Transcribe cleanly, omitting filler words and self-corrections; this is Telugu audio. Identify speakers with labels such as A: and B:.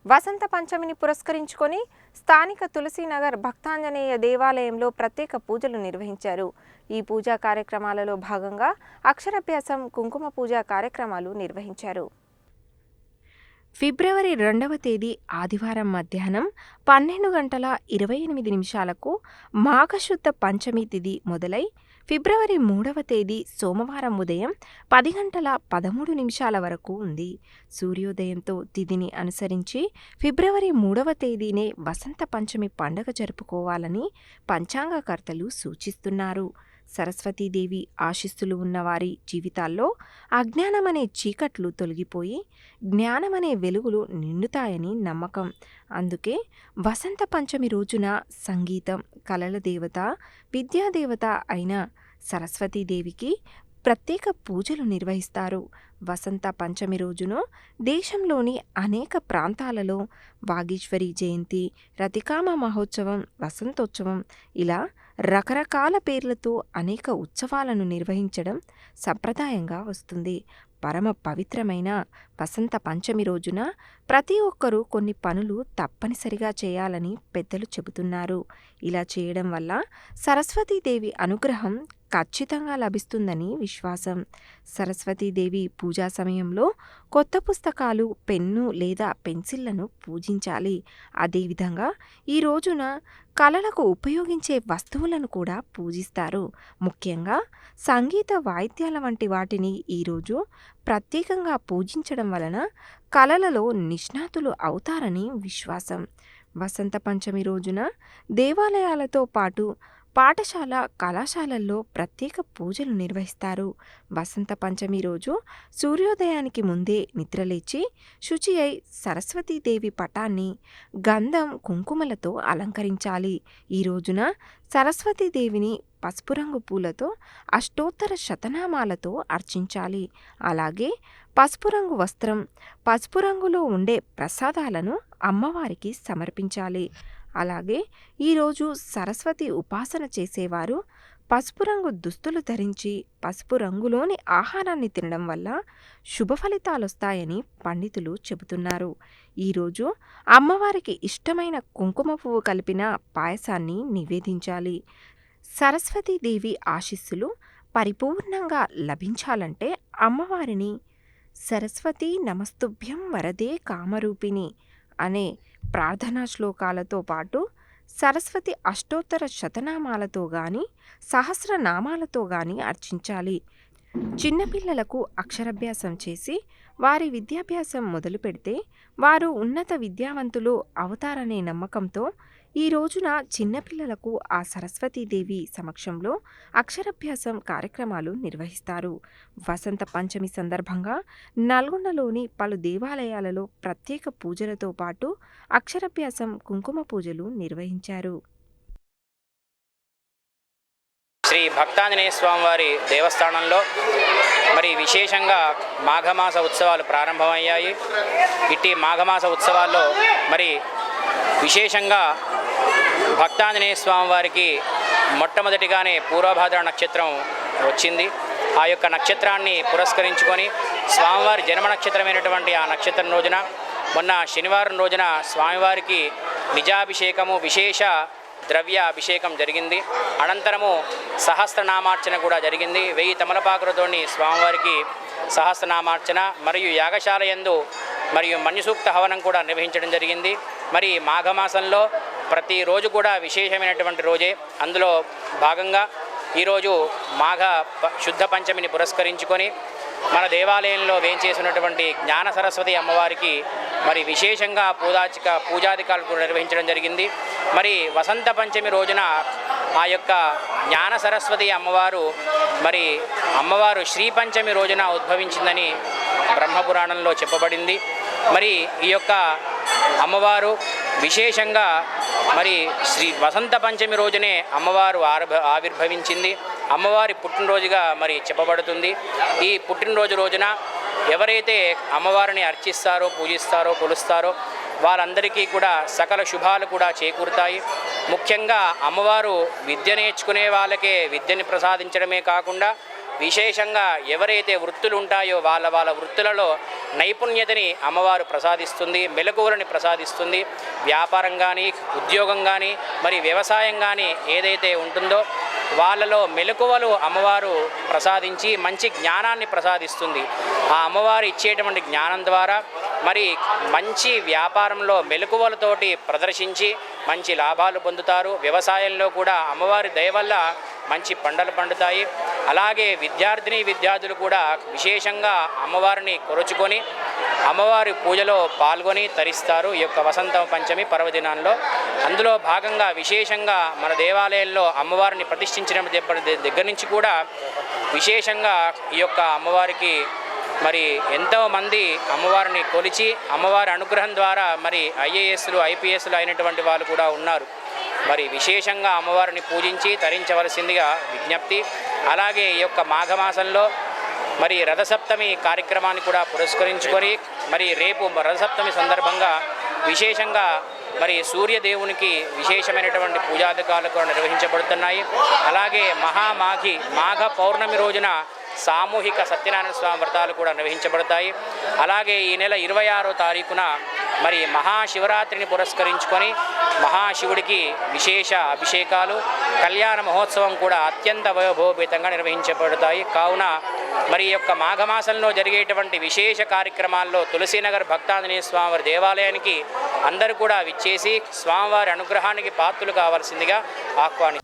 A: వసంత పంచమిని పురస్కరించుకొని స్థానిక తులసీనగర్ భక్తాంజనేయ దేవాలయంలో ప్రత్యేక పూజలు నిర్వహించారు. ఈ పూజా కార్యక్రమాలలో భాగంగా అక్షరాభ్యాసం, కుంకుమ పూజ కార్యక్రమాలు నిర్వహించారు. ఫిబ్రవరి 2వ తేదీ ఆదివారం మధ్యాహ్నం 12:28 మాఘశుద్ధ పంచమి తిథి మొదలై ఫిబ్రవరి 3వ తేదీ సోమవారం ఉదయం 10:13 వరకు ఉంది. సూర్యోదయంతో తిథిని అనుసరించి ఫిబ్రవరి 3వ తేదీనే వసంత పంచమి పండుగ జరుపుకోవాలని పంచాంగకర్తలు సూచిస్తున్నారు. సరస్వతీదేవి ఆశీస్సులు ఉన్నవారి జీవితాల్లో అజ్ఞానమనే చీకట్లు తొలగిపోయి జ్ఞానమనే వెలుగులు నిండుతాయని నమ్మకం. అందుకే వసంత పంచమి రోజున సంగీతం, కళల దేవత, విద్యాదేవత అయిన సరస్వతీదేవికి ప్రత్యేక పూజలు నిర్వహిస్తారు. వసంత పంచమి రోజున దేశంలోని అనేక ప్రాంతాలలో వాగీశ్వరి జయంతి, రతికామ మహోత్సవం, వసంతోత్సవం ఇలా రకరకాల పేర్లతో అనేక ఉత్సవాలను నిర్వహించడం సంప్రదాయంగా వస్తుంది. పరమ పవిత్రమైన వసంత పంచమి రోజున ప్రతి ఒక్కరూ కొన్ని పనులు తప్పనిసరిగా చేయాలని పెద్దలు చెబుతున్నారు. ఇలా చేయడం వల్ల సరస్వతీదేవి అనుగ్రహం ఖచ్చితంగా లభిస్తుందని విశ్వాసం. సరస్వతీదేవి పూజా సమయంలో కొత్త పుస్తకాలు, పెన్ను లేదా పెన్సిళ్లను పూజించాలి. అదేవిధంగా ఈ రోజున కళలకు ఉపయోగించే వస్తువులను కూడా పూజిస్తారు. ముఖ్యంగా సంగీత వాయిద్యాల వంటి వాటిని ఈరోజు ప్రత్యేకంగా పూజించడం వలన కళలలో నిష్ణాతులు అవుతారని విశ్వాసం. వసంత పంచమి రోజున దేవాలయాలతో పాటు పాఠశాల, కళాశాలల్లో ప్రత్యేక పూజలు నిర్వహిస్తారు. వసంత పంచమి రోజు సూర్యోదయానికి ముందే నిద్రలేచి శుచి అయి సరస్వతీదేవి పటాన్ని గంధం, కుంకుమలతో అలంకరించాలి. ఈ రోజున సరస్వతీదేవిని పసుపు రంగు పూలతో అష్టోత్తర శతనామాలతో అర్చించాలి. అలాగే పసుపు రంగు వస్త్రం, పసుపు రంగులో ఉండే ప్రసాదాలను అమ్మవారికి సమర్పించాలి. అలాగే ఈరోజు సరస్వతి ఉపాసన చేసేవారు పసుపు రంగు దుస్తులు ధరించి పసుపు రంగులోని ఆహారాన్ని తినడం వల్ల శుభ ఫలితాలు వస్తాయని పండితులు చెబుతున్నారు. ఈరోజు అమ్మవారికి ఇష్టమైన కుంకుమ పువ్వు కలిపిన పాయసాన్ని నివేదించాలి. సరస్వతీదేవి ఆశీస్సులు పరిపూర్ణంగా లభించాలంటే అమ్మవారిని సరస్వతీ నమస్తుభ్యం వరదే కామరూపిణి అనే ప్రార్థనా శ్లోకాలతో పాటు సరస్వతి అష్టోత్తర శతనామాలతో గాని, సహస్రనామాలతో గాని అర్చించాలి. చిన్నపిల్లలకు అక్షరాభ్యాసం చేసి వారి విద్యాభ్యాసం మొదలు పెడితే వారు ఉన్నత విద్యావంతులు అవుతారనే నమ్మకంతో ఈ రోజున చిన్నపిల్లలకు ఆ సరస్వతీదేవి సమక్షంలో అక్షరాభ్యాసం కార్యక్రమాలు నిర్వహిస్తారు. వసంత పంచమి సందర్భంగా నల్గొండలోని పలు దేవాలయాలలో ప్రత్యేక పూజలతో పాటు అక్షరాభ్యాసం, కుంకుమ పూజలు నిర్వహించారు.
B: శ్రీ భక్తాంజనేయ స్వామివారి దేవస్థానంలో మరి విశేషంగా మాఘమాస ఉత్సవాలు ప్రారంభమయ్యాయి. ఇట్టి మాఘమాస ఉత్సవాల్లో మరి విశేషంగా భక్తాంజనేయ స్వామివారికి మొట్టమొదటిగానే పూర్వభాద్ర నక్షత్రం వచ్చింది. ఆ యొక్క నక్షత్రాన్ని పురస్కరించుకొని స్వామివారి జన్మ నక్షత్రమైనటువంటి ఆ నక్షత్రం రోజున మొన్న శనివారం రోజున స్వామివారికి నిజాభిషేకము, విశేష ద్రవ్య అభిషేకం జరిగింది. అనంతరము సహస్రనామార్చన కూడా జరిగింది. 1000 తమలపాకులతోని స్వామివారికి సహస్రనామార్చన మరియు యాగశాల యందు మరియు మన్యుసూక్త హవనం కూడా నిర్వహించడం జరిగింది. మరి మాఘమాసంలో ప్రతిరోజు కూడా విశేషమైనటువంటి రోజే. అందులో భాగంగా ఈరోజు మాఘ శుద్ధ పంచమిని పురస్కరించుకొని మన దేవాలయంలో వేంచేసినటువంటి జ్ఞాన సరస్వతి అమ్మవారికి మరి విశేషంగా పూజాధికారులు కూడా నిర్వహించడం జరిగింది. మరి వసంత పంచమి రోజున ఆ యొక్క జ్ఞాన సరస్వతి అమ్మవారు శ్రీ పంచమి రోజున ఉద్భవించిందని బ్రహ్మపురాణంలో చెప్పబడింది. మరి ఈ యొక్క అమ్మవారు విశేషంగా మరి శ్రీ వసంత పంచమి రోజునే అమ్మవారు ఆవిర్భవించింది. అమ్మవారి పుట్టినరోజుగా మరి చెప్పబడుతుంది. ఈ పుట్టినరోజు రోజున ఎవరైతే అమ్మవారిని అర్చిస్తారో, పూజిస్తారో, కొలుస్తారో వారందరికీ కూడా సకల శుభాలు కూడా చేకూరుతాయి. ముఖ్యంగా అమ్మవారు విద్య నేర్చుకునే వాళ్ళకే విద్యని ప్రసాదించడమే కాకుండా విశేషంగా ఎవరైతే వృత్తులు ఉంటాయో వాళ్ళ వృత్తులలో నైపుణ్యతని అమ్మవారు ప్రసాదిస్తుంది, మెలకువలని ప్రసాదిస్తుంది. వ్యాపారం కానీ, ఉద్యోగం కానీ, మరి వ్యవసాయం కానీ ఏదైతే ఉంటుందో వాళ్ళలో మెలకువలు అమ్మవారు ప్రసాదించి మంచి జ్ఞానాన్ని ప్రసాదిస్తుంది. ఆ అమ్మవారు ఇచ్చేటువంటి జ్ఞానం ద్వారా మరి మంచి వ్యాపారంలో మెలకువలతోటి ప్రదర్శించి మంచి లాభాలు పొందుతారు. వ్యవసాయంలో కూడా అమ్మవారి దయ వల్ల మంచి పంటలు పండుతాయి. అలాగే విద్యార్థులు కూడా విశేషంగా అమ్మవారిని కొరుచుకొని అమ్మవారి పూజలో పాల్గొని తరిస్తారు ఈ యొక్క వసంత పంచమి పర్వదినాల్లో. అందులో భాగంగా విశేషంగా మన దేవాలయంలో అమ్మవారిని ప్రతిష్ఠించిన దగ్గర నుంచి కూడా విశేషంగా ఈ యొక్క అమ్మవారికి మరి ఎంతోమంది అమ్మవారిని కొలిచి అమ్మవారి అనుగ్రహం ద్వారా మరి ఐఏఎస్లు ఐపీఎస్లు అయినటువంటి వాళ్ళు కూడా ఉన్నారు. మరి విశేషంగా అమ్మవారిని పూజించి తరించవలసిందిగా విజ్ఞప్తి. అలాగే ఈ యొక్క మాఘమాసంలో మరి రథసప్తమి కార్యక్రమాన్ని కూడా పురస్కరించుకొని మరి రేపు రథసప్తమి సందర్భంగా విశేషంగా మరి సూర్యదేవునికి విశేషమైనటువంటి పూజాధికారులు కూడా నిర్వహించబడుతున్నాయి. అలాగే మాఘ పౌర్ణమి రోజున సామూహిక సత్యనారాయణ స్వామి వ్రతాలు కూడా నిర్వహించబడతాయి. అలాగే ఈ నెల 26వ తారీఖున మరి మహాశివరాత్రిని పురస్కరించుకొని మహాశివుడికి విశేష అభిషేకాలు, కళ్యాణ మహోత్సవం కూడా అత్యంత వైభవోపేతంగా నిర్వహించబడతాయి. కావున మరి యొక్క మాఘమాసంలో జరిగేటువంటి విశేష కార్యక్రమాల్లో తులసీనగర్ భక్తాంజనేయ స్వామివారి దేవాలయానికి అందరూ కూడా విచ్చేసి స్వామివారి అనుగ్రహానికి పాత్రులు కావాల్సిందిగా ఆహ్వానిస్తారు.